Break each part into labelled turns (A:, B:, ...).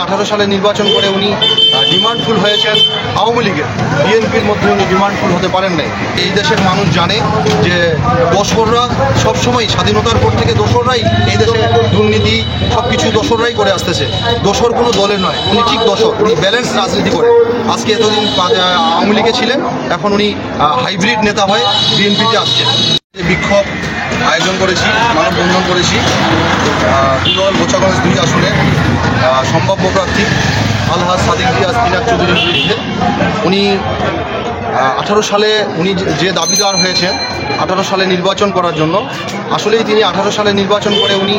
A: 18 সালে নির্বাচন করে উনি ডিমান্ডফুল হয়েছেন আওয়ামী লীগের। বিএনপির মধ্যে উনি ডিমান্ডফুল হতে পারেন নাই। এই দেশের মানুষ জানে যে দোসররা সবসময় স্বাধীনতার পর থেকে দোসররাই এই দেশে দুর্নীতি সব কিছু দোসররাই করে আসতেছে। দোসর কোনো দলের নয়, উনি ঠিক দোসর। উনি ব্যালেন্স রাজনীতি করে আজকে এতদিন আওয়ামী লীগে ছিলেন, এখন উনি হাইব্রিড নেতা হয়ে বিএনপিতে আসছেন। বিক্ষোভ আয়োজন করেছি, মানববন্ধন করেছি দুদল বোচাগঞ্জ 2 আসনে সম্ভাব্য প্রার্থী আলহাজ সাদিক রিয়াজ পিনাক চৌধুরীর বিরুদ্ধে। উনি 18 সালে উনি যে দাবিদার হয়েছেন 18 সালে নির্বাচন করার জন্য, আসলেই তিনি 18 সালে নির্বাচন করে উনি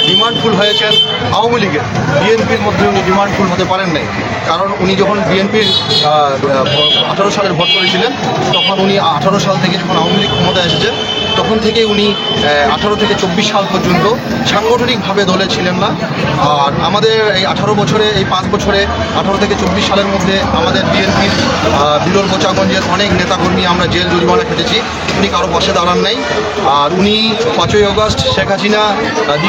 A: ডিমান্ডফুল হয়েছেন আওয়ামী লীগের। বিএনপির মধ্যে উনি ডিমান্ডফুল হতে পারেন নাই, কারণ উনি যখন বিএনপির 18 সালের ভোট করেছিলেন তখন উনি 18 সাল থেকে যখন আওয়ামী লীগ ক্ষমতায় এসেছেন তখন থেকে উনি 18 থেকে 24 সাল পর্যন্ত সাংগঠনিকভাবে দলে ছিলেন না। আর আমাদের এই 18 বছরে, এই 5 বছরে 18 থেকে 24 সালের মধ্যে আমাদের বিএনপির বিরল বোচাগঞ্জের অনেক নেতাকর্মী আমরা জেল জরিমানা খেটেছি, উনি কারো পাশে দাঁড়ান নাই। আর উনি 5ই আগস্ট শেখ হাসিনা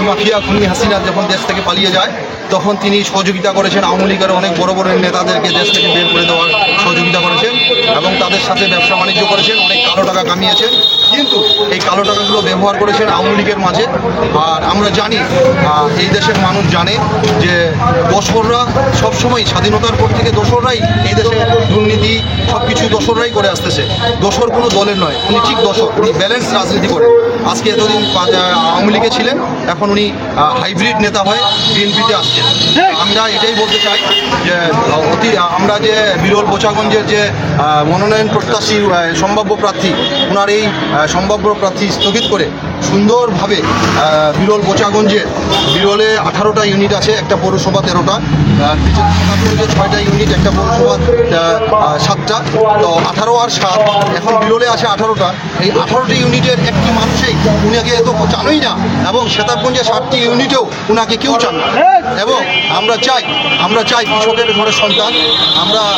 A: মাফিয়া খুনি হাসিনা যখন দেশ থেকে পালিয়ে যায় তখন তিনি সহযোগিতা করেছেন, আওয়ামী লীগের অনেক বড় বড় নেতাদেরকে দেশ থেকে বের করে দেওয়ার সহযোগিতা করেছেন এবং তাদের সাথে ব্যবসা বাণিজ্য করেছেন, অনেক কালো টাকা কামিয়েছেন। কিন্তু এই কালো টাকাগুলো ব্যবহার করেছেন আওয়ামী লীগের মাঝে। আর আমরা জানি, এই দেশের মানুষ জানে যে দোসররা সবসময় স্বাধীনতার পর থেকে দোসররাই এই দেশে দুর্নীতি সব কিছু দোসররাই করে আসতেছে। দোসর কোনো দলের নয়, উনি ঠিক দোসর। উনি ব্যালেন্স রাজনীতি করে আজকে এতদিন আওয়ামী লীগে ছিলেন, এখন উনি হাইব্রিড নেতা হয়ে বিএনপিতে আসছেন। আমরা এটাই বলতে চাই যে আমরা যে বিরল বোচাগঞ্জের যে মনোনয়ন প্রত্যাশী সম্ভাব্য প্রার্থী, ওনার এই সম্ভাব্য প্রার্থী স্থগিত করে সুন্দরভাবে বিরল বোচাগঞ্জের বিরলে 18টা ইউনিট আছে, একটা পৌরসভা 13টা, 6টা ইউনিট, একটা পৌরসভা 7টা, তো 18 আর 7 এখন বিরলে আছে 18টা। এই 18টি ইউনিটের একটি মানুষই উনাকে এত জানোই না, এবং সেতাবগঞ্জে 7টি ইউনিটেও উনাকে কেউ চান না। এবং আমরা চাই কৃষকের ঘরের সন্তান।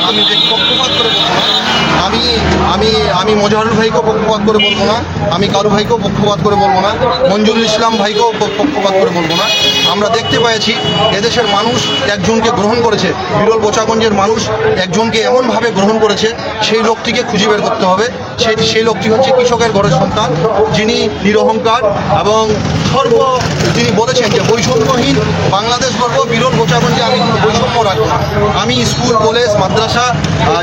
A: আমি পক্ষপাত করে বলবো না, আমি মজাহরুল ভাইকেও পক্ষপাত করে বলবো না, আমি কারু ভাইকেও পক্ষপাত করে বলবো না, মঞ্জুরুল ইসলাম ভাইকেও পক্ষপাত করে বলবো না। আমরা দেখতে পেয়েছি এদেশের মানুষ একজনকে গ্রহণ করেছে, বিরল বোচাগঞ্জের মানুষ একজনকে এমনভাবে গ্রহণ করেছে, সেই লোকটিকে খুঁজে বের করতে হবে। সেই লোকটি হচ্ছে কৃষকের ঘরের সন্তান, যিনি নিরহংকার এবং তিনি বলেছেন যে বৈষম্যহীন বাংলাদেশ গর্ব, বিরল বোচাগঞ্জে আমি কোনো বৈষম্য রাখবো না। আমি স্কুল, কলেজ, মাদ্রাসা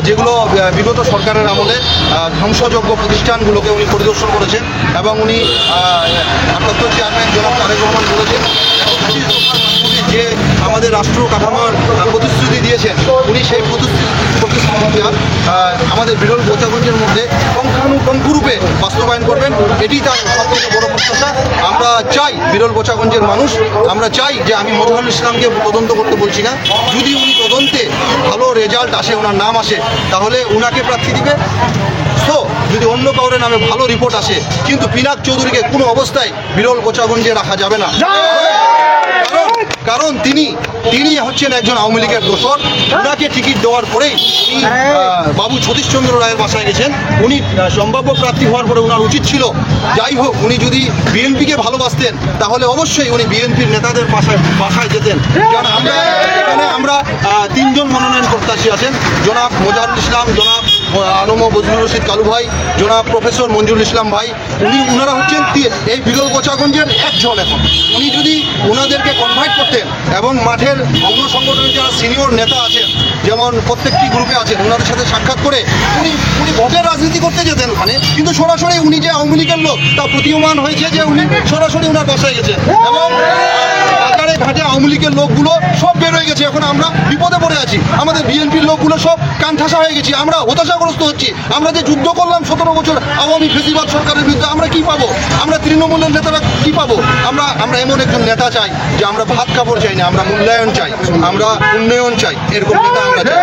A: যেগুলো বিগত সরকারের আমলে ধ্বংসযোগ্য প্রতিষ্ঠানগুলোকে উনি পরিদর্শন করেছেন এবং উনি ভারপ্রাপ্ত চেয়ারম্যান জনাব তারেক রহমান বলেছেন যে আমাদের রাষ্ট্র কাঠামোর প্রতিশ্রুতি দিয়েছেন, উনি সেই প্রতিশ্রুতিটা আমাদের বিরল বোচাগঞ্জের মধ্যে পুঙ্খানুপুঙ্খরূপে বাস্তবায়ন করবেন, এটি তার সবথেকে বড় প্রত্যাশা। আমরা চাই, বিরল বোচাগঞ্জের মানুষ আমরা চাই যে, আমি মজাহরুল ইসলামকে তদন্ত করতে বলছি না, যদি উনি তদন্তে ভালো রেজাল্ট আসে, ওনার নাম আসে, তাহলে উনাকে প্রার্থী দিবে। তো যদি অন্য কাউরে নামে ভালো রিপোর্ট আসে, কিন্তু পিনাক চৌধুরীকে কোনো অবস্থায় বিরল বোচাগঞ্জে রাখা যাবে না, কারণ তিনি হচ্ছেন একজন আওয়ামী লীগের দোসর। ওনাকে টিকিট দেওয়ার পরেই বাবু সতীশচন্দ্র রায়ের বাসায় গেছেন। উনি সম্ভাব্য প্রার্থী হওয়ার পরে ওনার উচিত ছিল, যাই হোক, উনি যদি বিএনপিকে ভালোবাসতেন তাহলে অবশ্যই উনি বিএনপির নেতাদের বাসায় যেতেন। কারণ আমরা 3 জন মনোনয়ন প্রত্যাশী আছেন, জনাব মোজাহারুল ইসলাম, জনাব আলম বজলুর রশিদ কালু ভাই, জনাব প্রফেসর মঞ্জুরুল ইসলাম ভাই। ওনারা হচ্ছেন এই বিরল বোচাগঞ্জের একজন। এখন উনি যদি ওনাদেরকে কনভার্ট করতেন এবং মাঠের অঙ্গ সংগঠনের যারা সিনিয়র নেতা আছেন, যেমন প্রত্যেকটি গ্রুপে আছেন, ওনাদের সাথে সাক্ষাৎ করে উনি ভোটের রাজনীতি করতে যেতেন ওখানে, কিন্তু সরাসরি উনি যে আওয়ামী লীগের লোক তা প্রতীয়মান হয়েছে যে উনি সরাসরি ওনার বাসায় গেছেন এবং বাজারে ঘাটে আওয়ামী লীগের লোকগুলো সব বের হয়ে গেছে। এখন আমরা বিপদে পড়ে আছি, আমাদের বিএনপির লোকগুলো সব কানঠাসা হয়ে গেছি, আমরা হতাশাগ্রস্ত হচ্ছি। আমরা যে যুদ্ধ করলাম 17 বছর আওয়ামী ফেসিবাদ সরকারের বিরুদ্ধে, আমরা কি পাবো? আমরা তৃণমূলের নেতারা কি পাবো? আমরা এমন একজন নেতা চাই যে আমরা ভাত কাপড় চাই না, আমরা মূল্যায়ন চাই, আমরা উন্নয়ন চাই, এরকম নেতা আমরা চাই।